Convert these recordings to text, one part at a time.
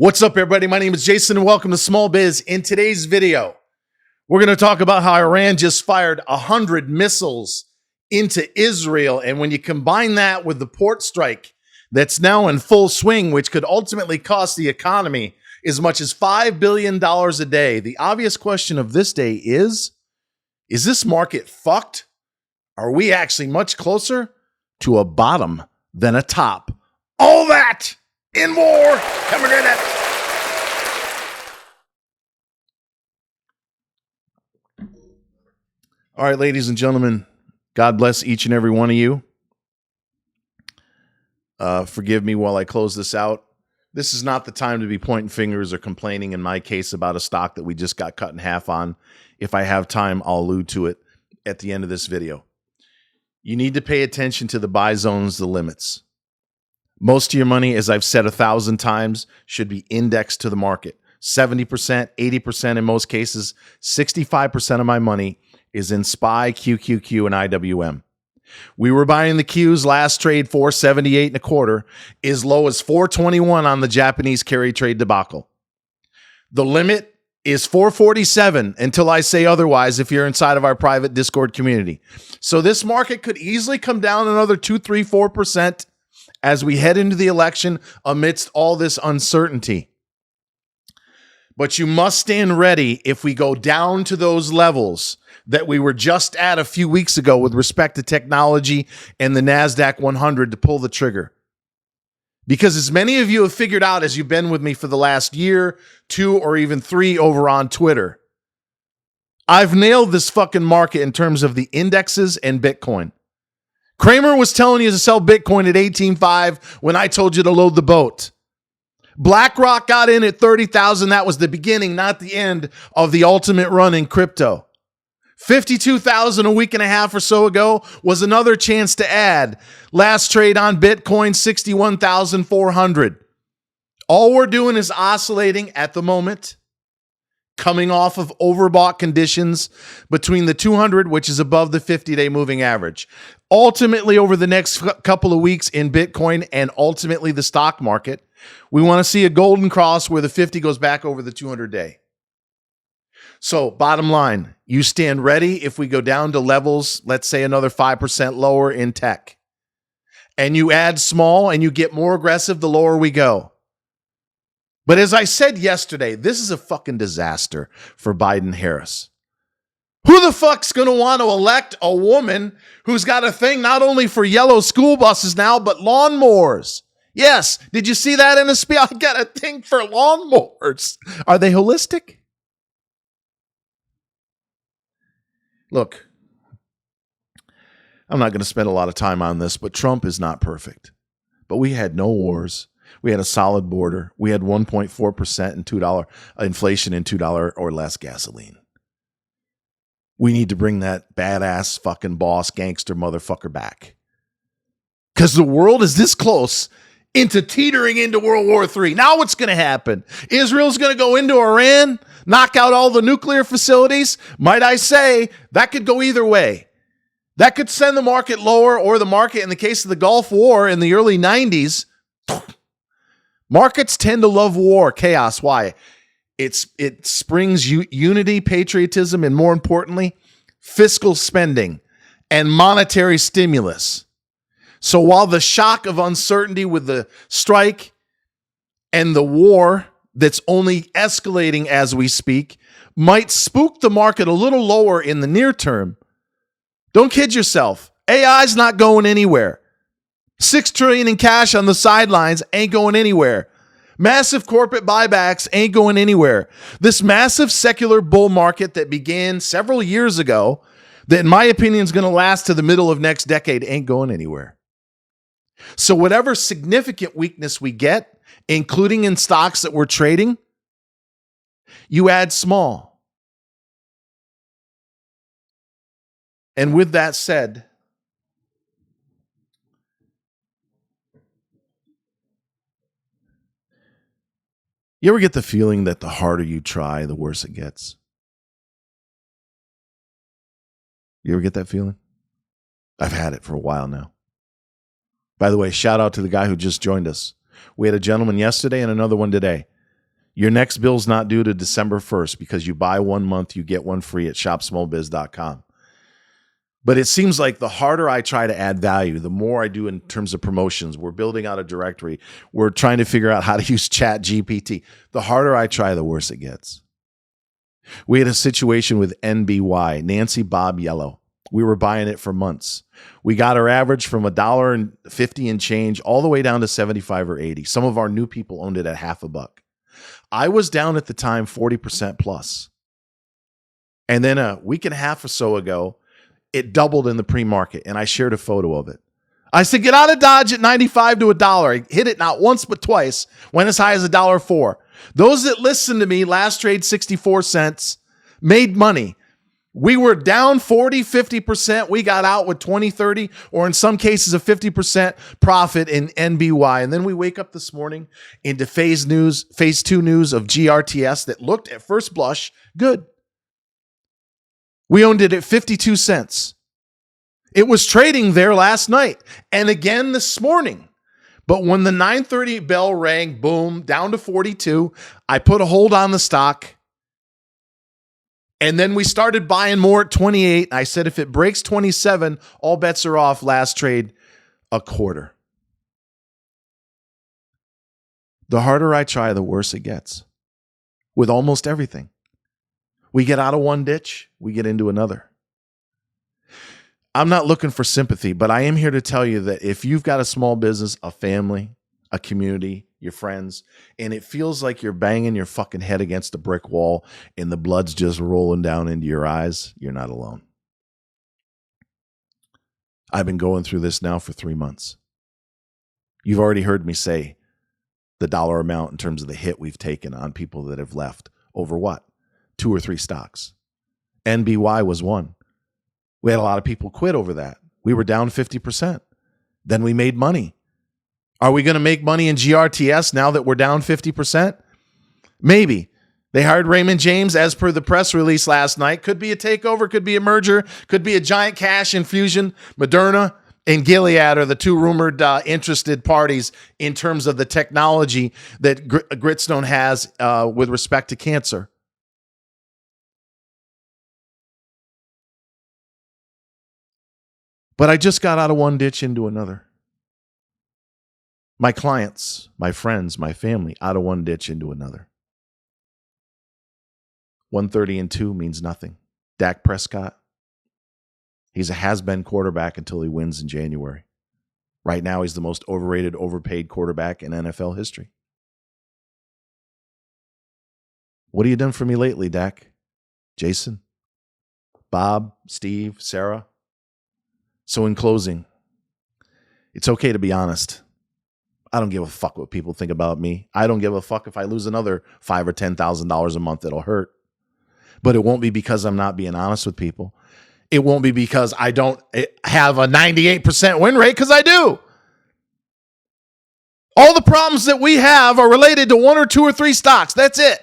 What's up, everybody? My name is Jason, and welcome to Small Biz. In today's video, we're going to talk about how Iran just fired 100 missiles into Israel. And when you combine that with the port strike that's now in full swing, which could ultimately cost the economy as much as $5 billion a day, the obvious question of this day is this market fucked? Are we actually much closer to a bottom than a top? All that and more coming right up. All right, ladies and gentlemen, God bless each and every one of you. Forgive me while I close this out. This is not the time to be pointing fingers or complaining, in my case, about a stock that we just got cut in half on. If I have time, I'll allude to it at the end of this video. You need to pay attention to the buy zones, the limits. Most of your money, as I've said 1,000 times, should be indexed to the market. 70%, 80% in most cases, 65% of my money is in SPY, QQQ, and IWM. We were buying the Qs last trade 478 and a quarter, as low as 421 on the Japanese carry trade debacle. The limit is 447 until I say otherwise if you're inside of our private Discord community. So this market could easily come down another 2, 3, 4% as we head into the election amidst all this uncertainty. But you must stand ready if we go down to those levels that we were just at a few weeks ago with respect to technology and the NASDAQ 100 to pull the trigger. Because as many of you have figured out as you've been with me for the last year, 2, or even 3 over on Twitter, I've nailed this fucking market in terms of the indexes and Bitcoin. Kramer was telling you to sell Bitcoin at 18.5 when I told you to load the boat. BlackRock got in at 30,000. That was the beginning, not the end of the ultimate run in crypto. 52,000 a week and a half or so ago was another chance to add. Last trade on Bitcoin, 61,400. All we're doing is oscillating at the moment, coming off of overbought conditions between the 200, which is above the 50-day moving average. Ultimately, over the next couple of weeks in Bitcoin and ultimately the stock market, we want to see a golden cross where the 50 goes back over the 200-day. So bottom line, you stand ready if we go down to levels, let's say another 5% lower in tech. And you add small and you get more aggressive the lower we go. But as I said yesterday, this is a fucking disaster for Biden-Harris. Who the fuck's going to want to elect a woman who's got a thing not only for yellow school buses now, but lawnmowers? Yes. Did you see that in a speech? I got a thing for lawnmowers. Are they holistic? Look, I'm not going to spend a lot of time on this, but Trump is not perfect. But we had no wars. We had a solid border. We had 1.4% and $2 inflation and $2 or less gasoline. We need to bring that badass fucking boss gangster motherfucker back. Because the world is this close into teetering into World War III. Now what's going to happen? Israel's going to go into Iran, knock out all the nuclear facilities. Might I say, that could go either way. That could send the market lower, or the market, in the case of the Gulf War in the early 90s, markets tend to love war, chaos. Why? It springs unity, patriotism, and more importantly, fiscal spending and monetary stimulus. So while the shock of uncertainty with the strike and the war that's only escalating as we speak might spook the market a little lower in the near term, don't kid yourself. AI's not going anywhere. $6 trillion in cash on the sidelines ain't going anywhere. Massive corporate buybacks ain't going anywhere. This massive secular bull market that began several years ago, that in my opinion is going to last to the middle of next decade, ain't going anywhere. So whatever significant weakness we get, including in stocks that we're trading, you add small. And with that said, you ever get the feeling that the harder you try, the worse it gets? You ever get that feeling? I've had it for a while now. By the way, shout out to the guy who just joined us. We had a gentleman yesterday and another one today. Your next bill's not due to December 1st because you buy 1 month, you get one free at shopsmallbiz.com. But it seems like the harder I try to add value, the more I do in terms of promotions. We're building out a directory. We're trying to figure out how to use Chat GPT. The harder I try, the worse it gets. We had a situation with NBY, Nancy Bob Yellow. We were buying it for months. We got our average from $1.50 and change all the way down to 75 or 80. Some of our new people owned it at half a buck. I was down at the time 40% plus. And then a week and a half or so ago, it doubled in the pre-market, and I shared a photo of it. I said, get out of Dodge at 95 to $1. I hit it not once but twice, went as high as $1.04. Those that listened to me, last trade 64 cents, made money. We were down 40, 50%. We got out with 20, 30, or in some cases a 50% profit in NBY. And then we wake up this morning into phase two news of GRTS that looked at first blush good. We owned it at 52 cents. It was trading there last night and again this morning. But when the 9:30 bell rang, boom, down to 42, I put a hold on the stock. And then we started buying more at 28. I said, if it breaks 27, all bets are off. Last trade, a quarter. The harder I try, the worse it gets with almost everything. We get out of one ditch, we get into another. I'm not looking for sympathy, but I am here to tell you that if you've got a small business, a family, a community, your friends, and it feels like you're banging your fucking head against a brick wall and the blood's just rolling down into your eyes, you're not alone. I've been going through this now for 3 months. You've already heard me say the dollar amount in terms of the hit we've taken on people that have left over what? 2 or 3 stocks. NBY was one. We had a lot of people quit over that. We were down 50%. Then we made money. Are we going to make money in GRTS now that we're down 50%? Maybe. They hired Raymond James as per the press release last night. Could be a takeover, could be a merger, could be a giant cash infusion. Moderna and Gilead are the 2 rumored interested parties in terms of the technology that Gritstone has with respect to cancer. But I just got out of one ditch into another. My clients, my friends, my family, out of one ditch into another. 130-2 means nothing. Dak Prescott, he's a has-been quarterback until he wins in January. Right now, he's the most overrated, overpaid quarterback in NFL history. What have you done for me lately, Dak? Jason? Bob? Steve? Sarah? So in closing, it's okay to be honest. I don't give a fuck what people think about me. I don't give a fuck if I lose another $5,000 or $10,000 a month. It'll hurt. But it won't be because I'm not being honest with people. It won't be because I don't have a 98% win rate, because I do. All the problems that we have are related to 1 or 2 or 3 stocks. That's it.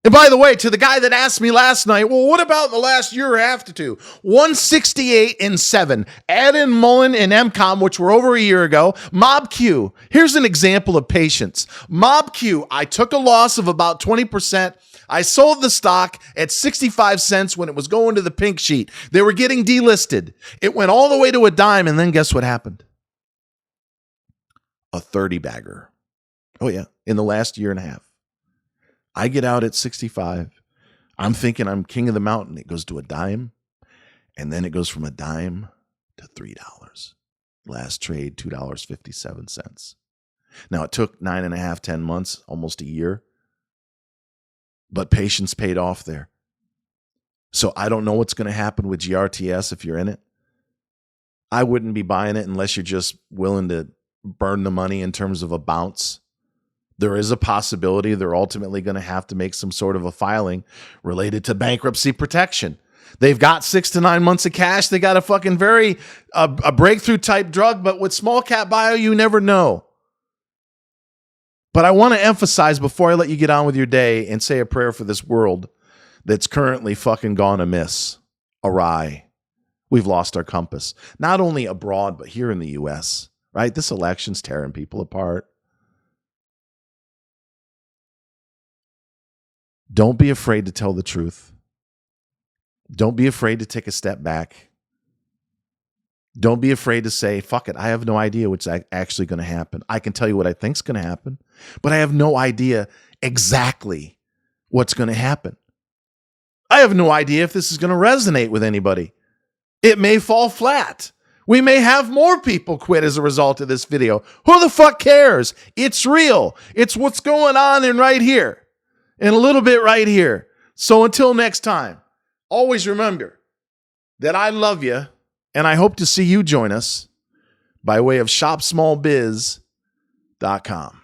And by the way, to the guy that asked me last night, well, what about in the last year or half to 2? 168-7. Add in Mullen and MCOM, which were over a year ago. MobQ. Here's an example of patience. MobQ, I took a loss of about 20%. I sold the stock at 65 cents when it was going to the pink sheet. They were getting delisted. It went all the way to a dime, and then guess what happened? A 30-bagger. Oh, yeah, in the last year and a half. I get out at 65. I'm thinking I'm king of the mountain. It goes to a dime, and then it goes from a dime to $3. Last trade, $2.57. Now, it took 9.5, 10 months, almost a year, but patience paid off there. So I don't know what's going to happen with GRTS if you're in it. I wouldn't be buying it unless you're just willing to burn the money in terms of a bounce. There is a possibility they're ultimately going to have to make some sort of a filing related to bankruptcy protection. They've got 6 to 9 months of cash. They got a fucking a breakthrough type drug, but with small cap bio, you never know. But I want to emphasize before I let you get on with your day and say a prayer for this world that's currently fucking gone amiss, awry. We've lost our compass, not only abroad, but here in the U.S., right? This election's tearing people apart. Don't be afraid to tell the truth. Don't be afraid to take a step back. Don't be afraid to say, fuck it, I have no idea what's actually going to happen. I can tell you what I think's going to happen, but I have no idea exactly what's going to happen. I have no idea if this is going to resonate with anybody. It may fall flat. We may have more people quit as a result of this video. Who the fuck cares? It's real. It's what's going on in right here and a little bit right here. So until next time, always remember that I love you and I hope to see you join us by way of shopsmallbiz.com.